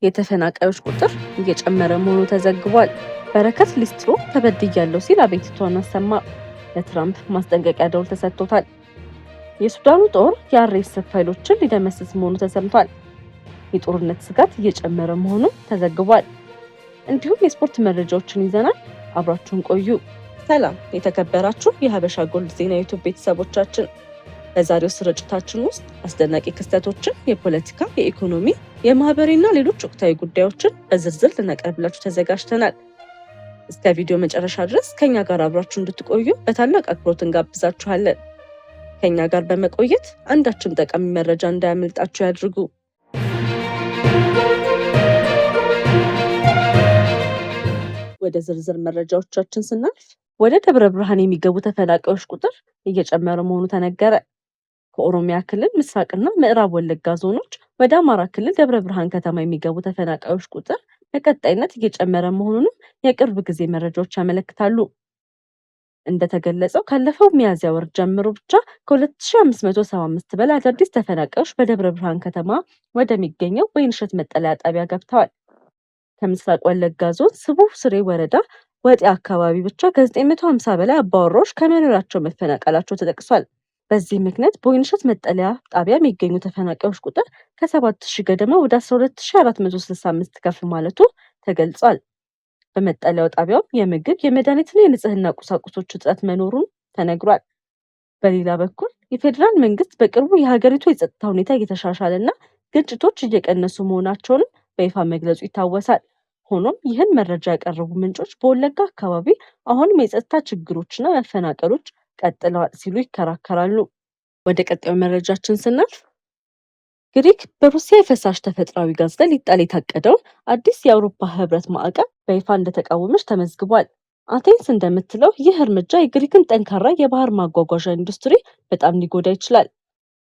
የተፈናቃዮች ቁጥር እየጨመረ መሆኑ ተዘግቧል። በረከት ሊስትሮ ተበድያለሁ ሲል አቤቱታውን አሰማ። ለትራምፕ ማስጠንቀቂያ ደውል ተሰጥቶታል። የሱዳኑ ጦር የአርኤስኤፍ ኃይሎችን ሊደመስስ መሆኑ ተሰምቷል። የጦርነት ስጋት እየጨመረ መሆኑ ተዘግቧል። እንዲሁም የስፖርት መረጃዎችን ይዘናል። አብራችሁን ቆዩ። ሰላም የተከበራችሁ የሀበሻ ጎልድ ዜና ዩቲዩብ ቤተሰቦቻችን፣ በዛሬው ስርጭታችን ውስጥ አስደናቂ ክስተቶችን፣ የፖለቲካ፣ የኢኮኖሚ፣ የማህበራዊና ሌሎች ወቅታዊ ጉዳዮችን በዝርዝር ልናቀርብላችሁ ተዘጋጅተናል። እስከ ቪዲዮ መጨረሻ ድረስ ከኛ ጋር አብራችሁ እንድትቆዩ በታላቅ አክብሮት እንጋብዛችኋለን። ከኛ ጋር በመቆየት አንዳችም ጠቃሚ መረጃ እንዳያመልጣችሁ ያድርጉ። ወደ ዝርዝር መረጃዎቻችን ስናልፍ ወደ ደብረ ብርሃን የሚገቡ ተፈናቃዮች ቁጥር እየጨመረ መሆኑ ተነገረ። ከኦሮሚያ ክልል ምስራቅና ምዕራብ ወለጋ ዞኖች ወደ አማራ ክልል ደብረ ብርሃን ከተማ የሚገቡ ተፈናቃዮች ቁጥር በቀጣይነት እየጨመረ መሆኑንም የቅርብ ጊዜ መረጃዎች ያመለክታሉ። እንደተገለጸው ካለፈው ሚያዝያ ወር ጀምሮ ብቻ ከ2575 በላይ አዳዲስ ተፈናቃዮች በደብረ ብርሃን ከተማ ወደሚገኘው ወይንሸት መጠለያ ጣቢያ ገብተዋል። ከምስራቅ ወለጋ ዞን ስቡ ስሬ ወረዳ ወጤ አካባቢ ብቻ ከ950 በላይ አባወራዎች ከመኖሪያቸው መፈናቀላቸው ተጠቅሷል። በዚህ ምክንያት በወይንሸት መጠለያ ጣቢያ የሚገኙ ተፈናቃዮች ቁጥር ከ7000 ገደማ ወደ 12465 ከፍ ማለቱ ተገልጿል። በመጠለያው ጣቢያው የምግብ፣ የመድኃኒትና የንጽህና ቁሳቁሶች እጥረት መኖሩን ተነግሯል። በሌላ በኩል የፌዴራል መንግስት በቅርቡ የሀገሪቱ የጸጥታ ሁኔታ እየተሻሻለና ግጭቶች እየቀነሱ መሆናቸውንም በይፋ መግለጹ ይታወሳል። ሆኖም ይህን መረጃ ያቀረቡ ምንጮች በወለጋ አካባቢ አሁንም የጸጥታ ችግሮችና መፈናቀሎች ቀጥለዋል ሲሉ ይከራከራሉ። ወደ ቀጣዩ መረጃችን ስናልፍ ግሪክ በሩሲያ የፈሳሽ ተፈጥሯዊ ጋዝ ላይ ሊጣል የታቀደውን አዲስ የአውሮፓ ህብረት ማዕቀብ በይፋ እንደተቃወመች ተመዝግቧል። አቴንስ እንደምትለው ይህ እርምጃ የግሪክን ጠንካራ የባህር ማጓጓዣ ኢንዱስትሪ በጣም ሊጎዳ ይችላል።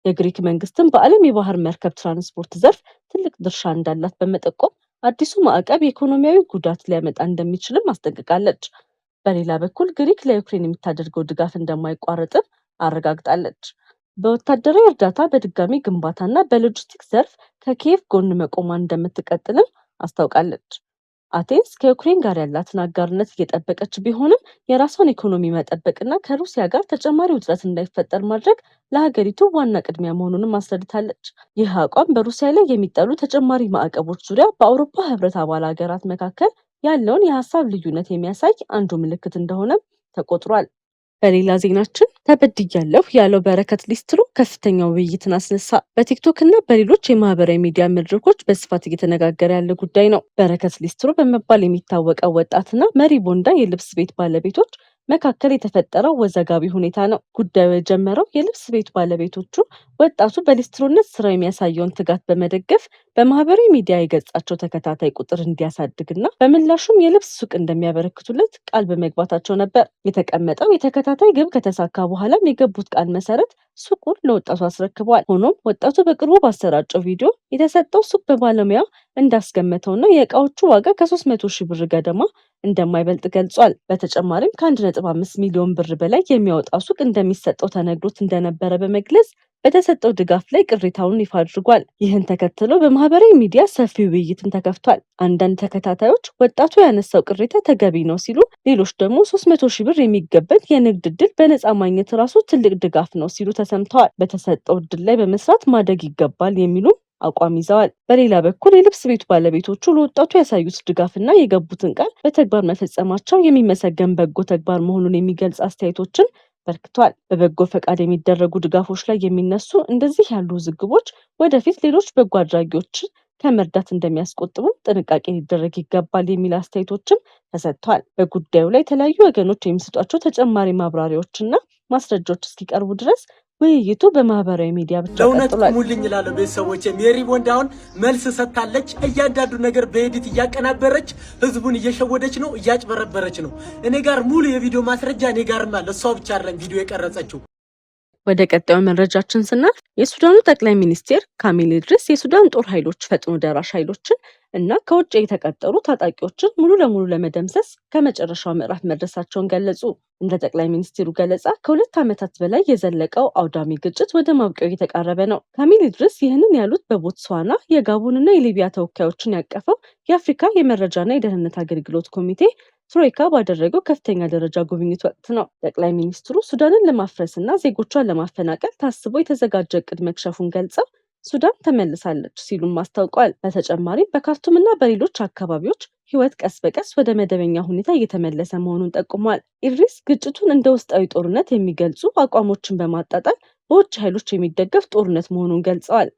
የግሪክ መንግስትም በዓለም የባህር መርከብ ትራንስፖርት ዘርፍ ትልቅ ድርሻ እንዳላት በመጠቆም አዲሱ ማዕቀብ የኢኮኖሚያዊ ጉዳት ሊያመጣ እንደሚችልም አስጠንቅቃለች። በሌላ በኩል ግሪክ ለዩክሬን የምታደርገው ድጋፍ እንደማይቋረጥም አረጋግጣለች። በወታደራዊ እርዳታ፣ በድጋሚ ግንባታና በሎጂስቲክስ ዘርፍ ከኪየቭ ጎን መቆሟን እንደምትቀጥልም አስታውቃለች። አቴንስ ከዩክሬን ጋር ያላትን አጋርነት እየጠበቀች ቢሆንም የራሷን ኢኮኖሚ መጠበቅና ከሩሲያ ጋር ተጨማሪ ውጥረት እንዳይፈጠር ማድረግ ለሀገሪቱ ዋና ቅድሚያ መሆኑንም አስረድታለች። ይህ አቋም በሩሲያ ላይ የሚጣሉ ተጨማሪ ማዕቀቦች ዙሪያ በአውሮፓ ህብረት አባል ሀገራት መካከል ያለውን የሀሳብ ልዩነት የሚያሳይ አንዱ ምልክት እንደሆነም ተቆጥሯል። በሌላ ዜናችን ተበድያለሁ ያለው በረከት ሊስትሮ ከፍተኛ ውይይትን አስነሳ። በቲክቶክ እና በሌሎች የማህበራዊ ሚዲያ መድረኮች በስፋት እየተነጋገረ ያለ ጉዳይ ነው። በረከት ሊስትሮ በመባል የሚታወቀው ወጣትና መሪ ቦንዳ የልብስ ቤት ባለቤቶች መካከል የተፈጠረው ወዘጋቢ ሁኔታ ነው። ጉዳዩ የጀመረው የልብስ ቤት ባለቤቶቹ ወጣቱ በሊስትሮነት ስራ የሚያሳየውን ትጋት በመደገፍ በማህበራዊ ሚዲያ የገጻቸው ተከታታይ ቁጥር እንዲያሳድግና በምላሹም የልብስ ሱቅ እንደሚያበረክቱለት ቃል በመግባታቸው ነበር። የተቀመጠው የተከታታይ ግብ ከተሳካ በኋላም የገቡት ቃል መሰረት ሱቁን ለወጣቱ አስረክበዋል። ሆኖም ወጣቱ በቅርቡ ባሰራጨው ቪዲዮ የተሰጠው ሱቅ በባለሙያ እንዳስገመተውና የእቃዎቹ ዋጋ ከ300,000 ብር ገደማ እንደማይበልጥ ገልጿል። በተጨማሪም ከ1.5 ሚሊዮን ብር በላይ የሚያወጣ ሱቅ እንደሚሰጠው ተነግሮት እንደነበረ በመግለጽ በተሰጠው ድጋፍ ላይ ቅሬታውን ይፋ አድርጓል። ይህን ተከትሎ በማህበራዊ ሚዲያ ሰፊ ውይይትን ተከፍቷል። አንዳንድ ተከታታዮች ወጣቱ ያነሳው ቅሬታ ተገቢ ነው ሲሉ፣ ሌሎች ደግሞ 300,000 ብር የሚገበት የንግድ ዕድል በነፃ ማግኘት ራሱ ትልቅ ድጋፍ ነው ሲሉ ተሰምተዋል። በተሰጠው ዕድል ላይ በመስራት ማደግ ይገባል የሚሉ አቋም ይዘዋል። በሌላ በኩል የልብስ ቤቱ ባለቤቶቹ ለወጣቱ ያሳዩት ድጋፍና የገቡትን ቃል በተግባር መፈጸማቸው የሚመሰገን በጎ ተግባር መሆኑን የሚገልጽ አስተያየቶችን በርክቷል። በበጎ ፈቃድ የሚደረጉ ድጋፎች ላይ የሚነሱ እንደዚህ ያሉ ውዝግቦች ወደፊት ሌሎች በጎ አድራጊዎችን ከመርዳት እንደሚያስቆጥቡ ጥንቃቄ ሊደረግ ይገባል የሚል አስተያየቶችም ተሰጥቷል። በጉዳዩ ላይ የተለያዩ ወገኖች የሚሰጧቸው ተጨማሪ ማብራሪያዎችና ማስረጃዎች እስኪቀርቡ ድረስ ውይይቱ በማህበራዊ ሚዲያ ብቻ ለእውነት ሙልኝ ይላል። ቤተሰቦች ሜሪ ቦንዳ አሁን መልስ ሰጥታለች። እያንዳንዱ ነገር በኤዲት እያቀናበረች ህዝቡን እየሸወደች ነው፣ እያጭበረበረች ነው። እኔ ጋር ሙሉ የቪዲዮ ማስረጃ እኔ ጋርም አለ። እሷ ብቻ አይደለም ቪዲዮ የቀረጸችው። ወደ ቀጣዩ መረጃችን ስናልፍ የሱዳኑ ጠቅላይ ሚኒስቴር ካሚል ኢድሪስ የሱዳን ጦር ኃይሎች ፈጥኖ ደራሽ ኃይሎችን እና ከውጭ የተቀጠሩ ታጣቂዎችን ሙሉ ለሙሉ ለመደምሰስ ከመጨረሻው ምዕራፍ መድረሳቸውን ገለጹ። እንደ ጠቅላይ ሚኒስትሩ ገለጻ ከ2 ዓመታት በላይ የዘለቀው አውዳሚ ግጭት ወደ ማብቂያው እየተቃረበ ነው። ካሚል ኢድሪስ ይህንን ያሉት በቦትስዋና የጋቦንና የሊቢያ ተወካዮችን ያቀፈው የአፍሪካ የመረጃና የደህንነት አገልግሎት ኮሚቴ ትሮይካ ባደረገው ከፍተኛ ደረጃ ጉብኝት ወቅት ነው። ጠቅላይ ሚኒስትሩ ሱዳንን ለማፍረስና ዜጎቿን ለማፈናቀል ታስቦ የተዘጋጀ እቅድ መክሸፉን ገልጸው ሱዳን ተመልሳለች ሲሉም አስታውቀዋል። በተጨማሪም በካርቱምና በሌሎች አካባቢዎች ህይወት ቀስ በቀስ ወደ መደበኛ ሁኔታ እየተመለሰ መሆኑን ጠቁመዋል። ኢድሪስ ግጭቱን እንደ ውስጣዊ ጦርነት የሚገልጹ አቋሞችን በማጣጣል በውጭ ኃይሎች የሚደገፍ ጦርነት መሆኑን ገልጸዋል።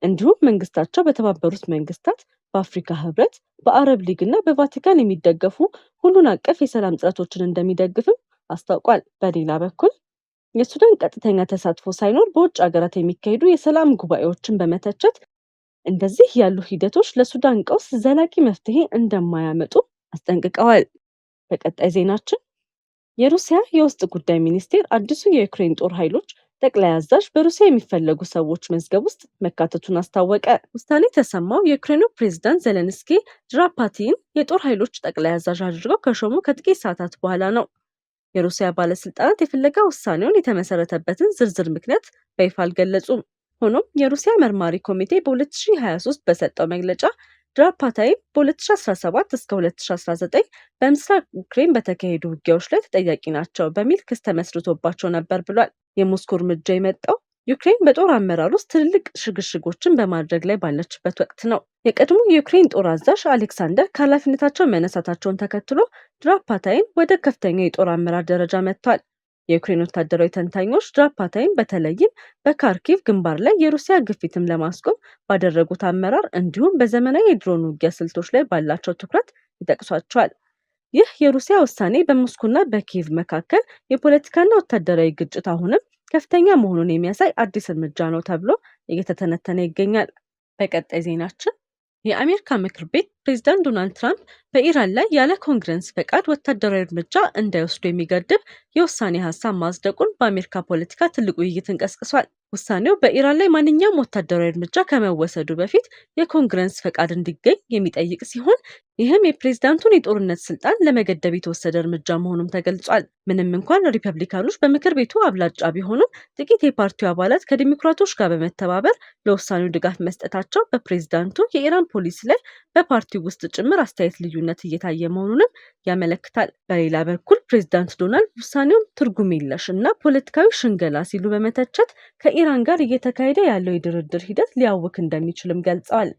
እንዲሁም መንግስታቸው በተባበሩት መንግስታት፣ በአፍሪካ ህብረት፣ በአረብ ሊግ እና በቫቲካን የሚደገፉ ሁሉን አቀፍ የሰላም ጥረቶችን እንደሚደግፍም አስታውቋል። በሌላ በኩል የሱዳን ቀጥተኛ ተሳትፎ ሳይኖር በውጭ ሀገራት የሚካሄዱ የሰላም ጉባኤዎችን በመተቸት እንደዚህ ያሉ ሂደቶች ለሱዳን ቀውስ ዘላቂ መፍትሄ እንደማያመጡ አስጠንቅቀዋል። በቀጣይ ዜናችን የሩሲያ የውስጥ ጉዳይ ሚኒስቴር አዲሱ የዩክሬን ጦር ኃይሎች ጠቅላይ አዛዥ በሩሲያ የሚፈለጉ ሰዎች መዝገብ ውስጥ መካተቱን አስታወቀ። ውሳኔ የተሰማው የዩክሬኑ ፕሬዝዳንት ዜሌንስኪ ድራፓቲን የጦር ኃይሎች ጠቅላይ አዛዥ አድርገው ከሾሙ ከጥቂት ሰዓታት በኋላ ነው። የሩሲያ ባለስልጣናት የፍለጋ ውሳኔውን የተመሰረተበትን ዝርዝር ምክንያት በይፋ አልገለጹም። ሆኖም የሩሲያ መርማሪ ኮሚቴ በ2023 በሰጠው መግለጫ ድራፓታይን በ2017 እስከ 2019 በምስራቅ ዩክሬን በተካሄዱ ውጊያዎች ላይ ተጠያቂ ናቸው በሚል ክስ ተመስርቶባቸው ነበር ብሏል። የሞስኮ እርምጃ የመጣው ዩክሬን በጦር አመራር ውስጥ ትልልቅ ሽግሽጎችን በማድረግ ላይ ባለችበት ወቅት ነው። የቀድሞ የዩክሬን ጦር አዛዥ አሌክሳንደር ከኃላፊነታቸው መነሳታቸውን ተከትሎ ድራፓታይን ወደ ከፍተኛ የጦር አመራር ደረጃ መጥቷል። የዩክሬን ወታደራዊ ተንታኞች ድራፓታይን በተለይም በካርኪቭ ግንባር ላይ የሩሲያ ግፊትም ለማስቆም ባደረጉት አመራር እንዲሁም በዘመናዊ የድሮን ውጊያ ስልቶች ላይ ባላቸው ትኩረት ይጠቅሷቸዋል። ይህ የሩሲያ ውሳኔ በሞስኮና በኪየቭ መካከል የፖለቲካና ወታደራዊ ግጭት አሁንም ከፍተኛ መሆኑን የሚያሳይ አዲስ እርምጃ ነው ተብሎ እየተተነተነ ይገኛል። በቀጣይ ዜናችን የአሜሪካ ምክር ቤት ፕሬዝዳንት ዶናልድ ትራምፕ በኢራን ላይ ያለ ኮንግረስ ፈቃድ ወታደራዊ እርምጃ እንዳይወስዱ የሚገድብ የውሳኔ ሀሳብ ማጽደቁን በአሜሪካ ፖለቲካ ትልቅ ውይይትን ቀስቅሷል። ውሳኔው በኢራን ላይ ማንኛውም ወታደራዊ እርምጃ ከመወሰዱ በፊት የኮንግረስ ፈቃድ እንዲገኝ የሚጠይቅ ሲሆን ይህም የፕሬዝዳንቱን የጦርነት ስልጣን ለመገደብ የተወሰደ እርምጃ መሆኑም ተገልጿል። ምንም እንኳን ሪፐብሊካኖች በምክር ቤቱ አብላጫ ቢሆኑም ጥቂት የፓርቲው አባላት ከዲሞክራቶች ጋር በመተባበር ለውሳኔው ድጋፍ መስጠታቸው በፕሬዝዳንቱ የኢራን ፖሊሲ ላይ በፓርቲው ውስጥ ጭምር አስተያየት ልዩነት እየታየ መሆኑንም ያመለክታል። በሌላ በኩል ፕሬዝዳንት ዶናልድ ውሳኔውን ትርጉም የለሽ እና ፖለቲካዊ ሽንገላ ሲሉ በመተቸት ከኢራን ጋር እየተካሄደ ያለው የድርድር ሂደት ሊያውክ እንደሚችልም ገልጸዋል።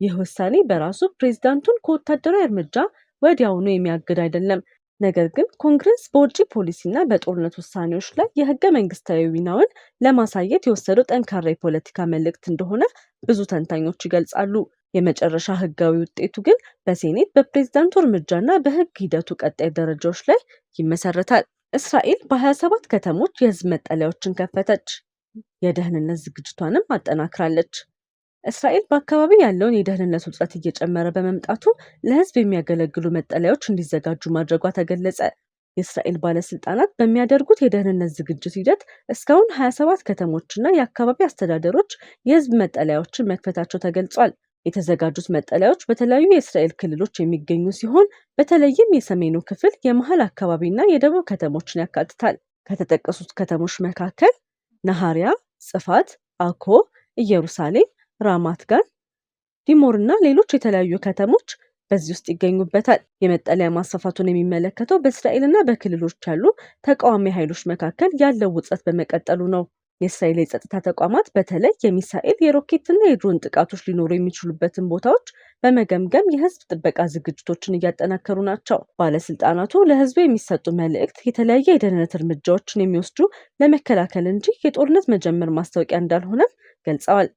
ይህ ውሳኔ በራሱ ፕሬዝዳንቱን ከወታደራዊ እርምጃ ወዲያውኑ የሚያግድ አይደለም። ነገር ግን ኮንግረስ በውጭ ፖሊሲና በጦርነት ውሳኔዎች ላይ የህገ መንግስታዊ ሚናውን ለማሳየት የወሰደው ጠንካራ የፖለቲካ መልእክት እንደሆነ ብዙ ተንታኞች ይገልጻሉ። የመጨረሻ ህጋዊ ውጤቱ ግን በሴኔት በፕሬዝዳንቱ እርምጃና በህግ ሂደቱ ቀጣይ ደረጃዎች ላይ ይመሰረታል። እስራኤል በ27 ከተሞች የህዝብ መጠለያዎችን ከፈተች። የደህንነት ዝግጅቷንም አጠናክራለች። እስራኤል በአካባቢ ያለውን የደህንነት ውጥረት እየጨመረ በመምጣቱ ለህዝብ የሚያገለግሉ መጠለያዎች እንዲዘጋጁ ማድረጓ ተገለጸ። የእስራኤል ባለስልጣናት በሚያደርጉት የደህንነት ዝግጅት ሂደት እስካሁን 27 ከተሞችና የአካባቢ አስተዳደሮች የህዝብ መጠለያዎችን መክፈታቸው ተገልጿል። የተዘጋጁት መጠለያዎች በተለያዩ የእስራኤል ክልሎች የሚገኙ ሲሆን በተለይም የሰሜኑ ክፍል፣ የመሃል አካባቢና የደቡብ ከተሞችን ያካትታል። ከተጠቀሱት ከተሞች መካከል ነሃሪያ፣ ጽፋት፣ አኮ፣ ኢየሩሳሌም፣ ራማት ጋን፣ ዲሞር እና ሌሎች የተለያዩ ከተሞች በዚህ ውስጥ ይገኙበታል። የመጠለያ ማስፋፋቱን የሚመለከተው በእስራኤልና በክልሎች ያሉ ተቃዋሚ ኃይሎች መካከል ያለው ውጥረት በመቀጠሉ ነው። የእስራኤል የጸጥታ ተቋማት በተለይ የሚሳኤል የሮኬትና የድሮን ጥቃቶች ሊኖሩ የሚችሉበትን ቦታዎች በመገምገም የህዝብ ጥበቃ ዝግጅቶችን እያጠናከሩ ናቸው። ባለስልጣናቱ ለህዝቡ የሚሰጡ መልእክት የተለያየ የደህንነት እርምጃዎችን የሚወስዱ ለመከላከል እንጂ የጦርነት መጀመር ማስታወቂያ እንዳልሆነ ገልጸዋል።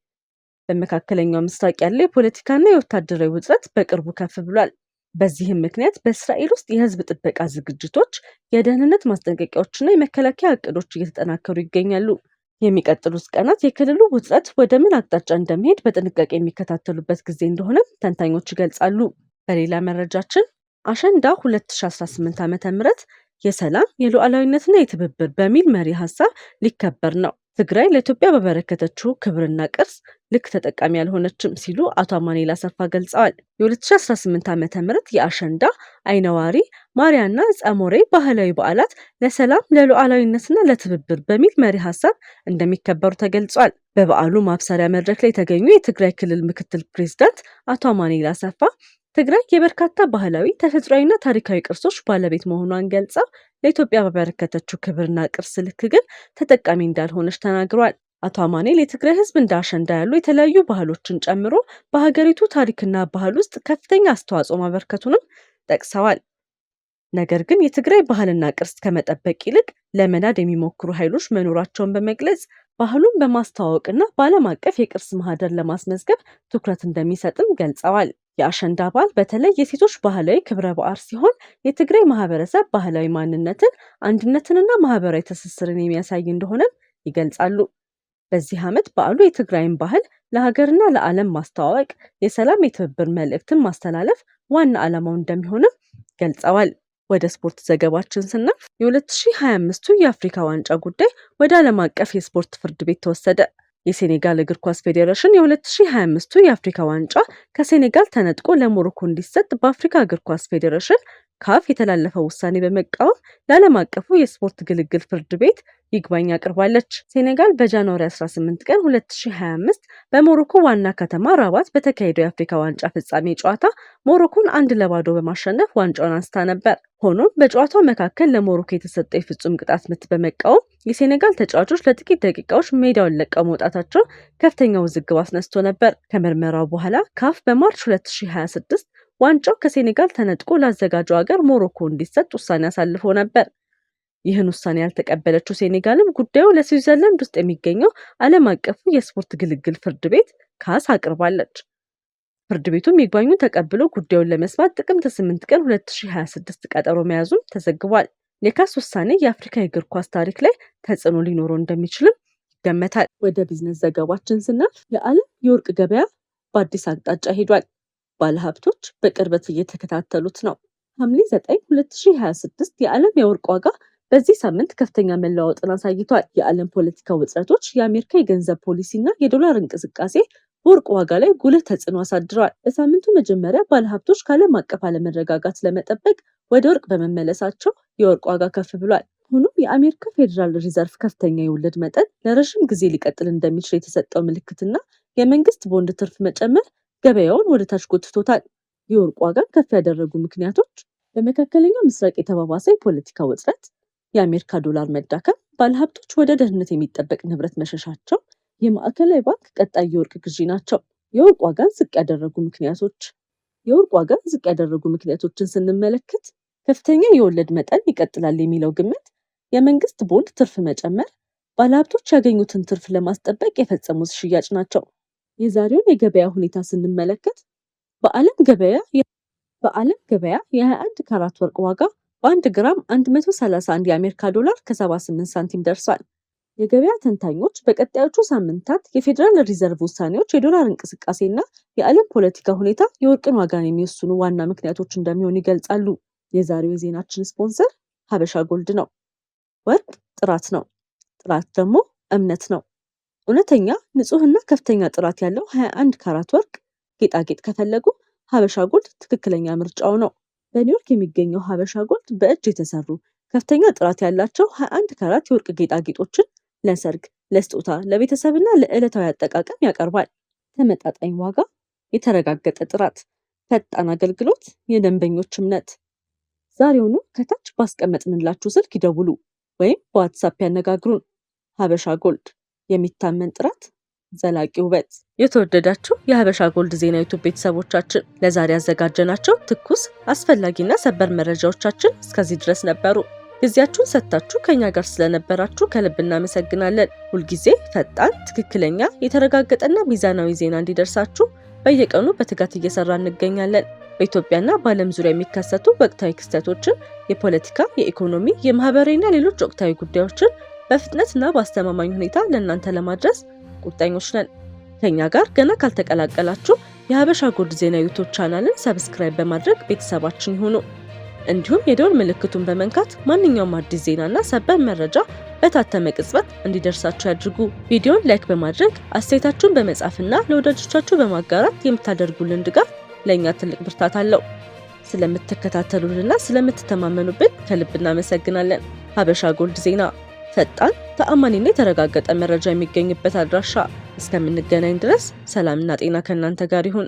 በመካከለኛው ምስራቅ ያለው የፖለቲካና የወታደራዊ ውጥረት በቅርቡ ከፍ ብሏል። በዚህም ምክንያት በእስራኤል ውስጥ የህዝብ ጥበቃ ዝግጅቶች፣ የደህንነት ማስጠንቀቂያዎችና የመከላከያ እቅዶች እየተጠናከሩ ይገኛሉ። የሚቀጥሉት ቀናት የክልሉ ውጥረት ወደ ምን አቅጣጫ እንደሚሄድ በጥንቃቄ የሚከታተሉበት ጊዜ እንደሆነ ተንታኞች ይገልጻሉ። በሌላ መረጃችን አሸንዳ 2018 ዓ.ም የሰላም የሉዓላዊነትና የትብብር በሚል መሪ ሀሳብ ሊከበር ነው። ትግራይ ለኢትዮጵያ በበረከተችው ክብርና ቅርስ ልክ ተጠቃሚ ያልሆነችም ሲሉ አቶ አማኑኤል አሰፋ ገልጸዋል። የ2018 ዓ.ም የአሸንዳ፣ አይነዋሪ፣ ማሪያና ጸሞሬ ባህላዊ በዓላት ለሰላም ለሉዓላዊነትና ለትብብር በሚል መሪ ሀሳብ እንደሚከበሩ ተገልጿል። በበዓሉ ማብሰሪያ መድረክ ላይ የተገኙ የትግራይ ክልል ምክትል ፕሬዝዳንት አቶ አማኑኤል አሰፋ ትግራይ የበርካታ ባህላዊ ተፈጥሯዊና ታሪካዊ ቅርሶች ባለቤት መሆኗን ገልጸው ለኢትዮጵያ በበረከተችው ክብርና ቅርስ ልክ ግን ተጠቃሚ እንዳልሆነች ተናግሯል። አቶ አማኑኤል የትግራይ ሕዝብ እንደ አሸንዳ ያሉ የተለያዩ ባህሎችን ጨምሮ በሀገሪቱ ታሪክና ባህል ውስጥ ከፍተኛ አስተዋጽኦ ማበርከቱንም ጠቅሰዋል። ነገር ግን የትግራይ ባህልና ቅርስ ከመጠበቅ ይልቅ ለመናድ የሚሞክሩ ኃይሎች መኖራቸውን በመግለጽ ባህሉን በማስተዋወቅና በዓለም አቀፍ የቅርስ ማህደር ለማስመዝገብ ትኩረት እንደሚሰጥም ገልጸዋል። የአሸንዳ በዓል በተለይ የሴቶች ባህላዊ ክብረ በዓል ሲሆን የትግራይ ማህበረሰብ ባህላዊ ማንነትን፣ አንድነትንና ማህበራዊ ትስስርን የሚያሳይ እንደሆነም ይገልጻሉ። በዚህ ዓመት በዓሉ የትግራይን ባህል ለሀገርና ለዓለም ማስተዋወቅ፣ የሰላም የትብብር መልእክትን ማስተላለፍ ዋና ዓላማው እንደሚሆንም ገልጸዋል። ወደ ስፖርት ዘገባችን ስናልፍ የ2025ቱ የአፍሪካ ዋንጫ ጉዳይ ወደ ዓለም አቀፍ የስፖርት ፍርድ ቤት ተወሰደ። የሴኔጋል እግር ኳስ ፌዴሬሽን የ2025ቱ የአፍሪካ ዋንጫ ከሴኔጋል ተነጥቆ ለሞሮኮ እንዲሰጥ በአፍሪካ እግር ኳስ ፌዴሬሽን ካፍ የተላለፈው ውሳኔ በመቃወም ለዓለም አቀፉ የስፖርት ግልግል ፍርድ ቤት ይግባኝ አቅርባለች። ሴኔጋል በጃንዋሪ 18 ቀን 2025 በሞሮኮ ዋና ከተማ ራባት በተካሄደው የአፍሪካ ዋንጫ ፍጻሜ ጨዋታ ሞሮኮን 1-0 በማሸነፍ ዋንጫውን አንስታ ነበር። ሆኖም በጨዋታው መካከል ለሞሮኮ የተሰጠው የፍጹም ቅጣት ምት በመቃወም የሴኔጋል ተጫዋቾች ለጥቂት ደቂቃዎች ሜዳውን ለቀው መውጣታቸው ከፍተኛ ውዝግብ አስነስቶ ነበር። ከምርመራው በኋላ ካፍ በማርች 2026 ዋንጫው ከሴኔጋል ተነጥቆ ላዘጋጀው ሀገር ሞሮኮ እንዲሰጥ ውሳኔ አሳልፎ ነበር። ይህን ውሳኔ ያልተቀበለችው ሴኔጋልም ጉዳዩ ለስዊዘርላንድ ውስጥ የሚገኘው ዓለም አቀፉ የስፖርት ግልግል ፍርድ ቤት ካስ አቅርባለች። ፍርድ ቤቱም ይግባኙን ተቀብሎ ጉዳዩን ለመስማት ጥቅምት 8 ቀን 2026 ቀጠሮ መያዙም ተዘግቧል። የካስ ውሳኔ የአፍሪካ የእግር ኳስ ታሪክ ላይ ተጽዕኖ ሊኖረው እንደሚችልም ይገመታል። ወደ ቢዝነስ ዘገባችን ስናልፍ የዓለም የወርቅ ገበያ በአዲስ አቅጣጫ ሄዷል። ባለሀብቶች በቅርበት እየተከታተሉት ነው። ሐምሌ 9 2026 የዓለም የወርቅ ዋጋ በዚህ ሳምንት ከፍተኛ መለዋወጥን አሳይቷል። የዓለም ፖለቲካ ውጥረቶች፣ የአሜሪካ የገንዘብ ፖሊሲና የዶላር እንቅስቃሴ በወርቅ ዋጋ ላይ ጉልህ ተጽዕኖ አሳድረዋል። በሳምንቱ መጀመሪያ ባለሀብቶች ከዓለም አቀፍ አለመረጋጋት ለመጠበቅ ወደ ወርቅ በመመለሳቸው የወርቅ ዋጋ ከፍ ብሏል። ሆኖም የአሜሪካ ፌዴራል ሪዘርቭ ከፍተኛ የወለድ መጠን ለረዥም ጊዜ ሊቀጥል እንደሚችል የተሰጠው ምልክትና የመንግስት ቦንድ ትርፍ መጨመር ገበያውን ወደ ታች ጎትቶታል። የወርቅ ዋጋን ከፍ ያደረጉ ምክንያቶች በመካከለኛው ምስራቅ የተባባሰ የፖለቲካ ውጥረት፣ የአሜሪካ ዶላር መዳከም፣ ባለሀብቶች ወደ ደህንነት የሚጠበቅ ንብረት መሸሻቸው፣ የማዕከላዊ ባንክ ቀጣይ የወርቅ ግዢ ናቸው። የወርቅ ዋጋን ዝቅ ያደረጉ ምክንያቶችን ስንመለከት ከፍተኛ የወለድ መጠን ይቀጥላል የሚለው ግምት፣ የመንግስት ቦንድ ትርፍ መጨመር፣ ባለሀብቶች ያገኙትን ትርፍ ለማስጠበቅ የፈጸሙት ሽያጭ ናቸው። የዛሬውን የገበያ ሁኔታ ስንመለከት በዓለም ገበያ የ21 ካራት ወርቅ ዋጋ በ1 ግራም 131 የአሜሪካ ዶላር ከ78 ሳንቲም ደርሷል። የገበያ ተንታኞች በቀጣዮቹ ሳምንታት የፌዴራል ሪዘርቭ ውሳኔዎች፣ የዶላር እንቅስቃሴና የዓለም ፖለቲካ ሁኔታ የወርቅን ዋጋን የሚወስኑ ዋና ምክንያቶች እንደሚሆኑ ይገልጻሉ። የዛሬው የዜናችን ስፖንሰር ሀበሻ ጎልድ ነው። ወርቅ ጥራት ነው፣ ጥራት ደግሞ እምነት ነው። እውነተኛ ንጹህና ከፍተኛ ጥራት ያለው 21 ካራት ወርቅ ጌጣጌጥ ከፈለጉ ሀበሻ ጎልድ ትክክለኛ ምርጫው ነው። በኒውዮርክ የሚገኘው ሀበሻ ጎልድ በእጅ የተሰሩ ከፍተኛ ጥራት ያላቸው 21 ካራት የወርቅ ጌጣጌጦችን ለሰርግ፣ ለስጦታ፣ ለቤተሰብና ለዕለታዊ አጠቃቀም ያቀርባል። ተመጣጣኝ ዋጋ፣ የተረጋገጠ ጥራት፣ ፈጣን አገልግሎት፣ የደንበኞች እምነት። ዛሬውኑ ከታች ባስቀመጥንላችሁ ስልክ ይደውሉ ወይም በዋትሳፕ ያነጋግሩን። ሀበሻ ጎልድ፣ የሚታመን ጥራት፣ ዘላቂ ውበት። የተወደዳችሁ የሀበሻ ጎልድ ዜና ዩቲዩብ ቤተሰቦቻችን ለዛሬ ያዘጋጀናቸው ትኩስ አስፈላጊና ሰበር መረጃዎቻችን እስከዚህ ድረስ ነበሩ። ጊዜያችሁን ሰጥታችሁ ከኛ ጋር ስለነበራችሁ ከልብ እናመሰግናለን። ሁልጊዜ ፈጣን፣ ትክክለኛ፣ የተረጋገጠና ሚዛናዊ ዜና እንዲደርሳችሁ በየቀኑ በትጋት እየሰራ እንገኛለን። በኢትዮጵያና በዓለም ዙሪያ የሚከሰቱ ወቅታዊ ክስተቶችን፣ የፖለቲካ፣ የኢኮኖሚ፣ የማህበራዊና ሌሎች ወቅታዊ ጉዳዮችን በፍጥነትና በአስተማማኝ ሁኔታ ለእናንተ ለማድረስ ቁርጠኞች ነን። ከኛ ጋር ገና ካልተቀላቀላችሁ የሀበሻ ጎልድ ዜና ዩቲዩብ ቻናልን ሰብስክራይብ በማድረግ ቤተሰባችን ይሁኑ። እንዲሁም የደወል ምልክቱን በመንካት ማንኛውም አዲስ ዜናና ሰበር መረጃ በታተመ ቅጽበት እንዲደርሳችሁ ያድርጉ። ቪዲዮን ላይክ በማድረግ አስተያየታችሁን በመጻፍና ለወዳጆቻችሁ በማጋራት የምታደርጉልን ድጋፍ ለእኛ ትልቅ ብርታት አለው። ስለምትከታተሉንና ስለምትተማመኑብን ከልብ እናመሰግናለን። ሀበሻ ጎልድ ዜና፣ ፈጣን ተአማኒና የተረጋገጠ መረጃ የሚገኝበት አድራሻ። እስከምንገናኝ ድረስ ሰላምና ጤና ከእናንተ ጋር ይሁን።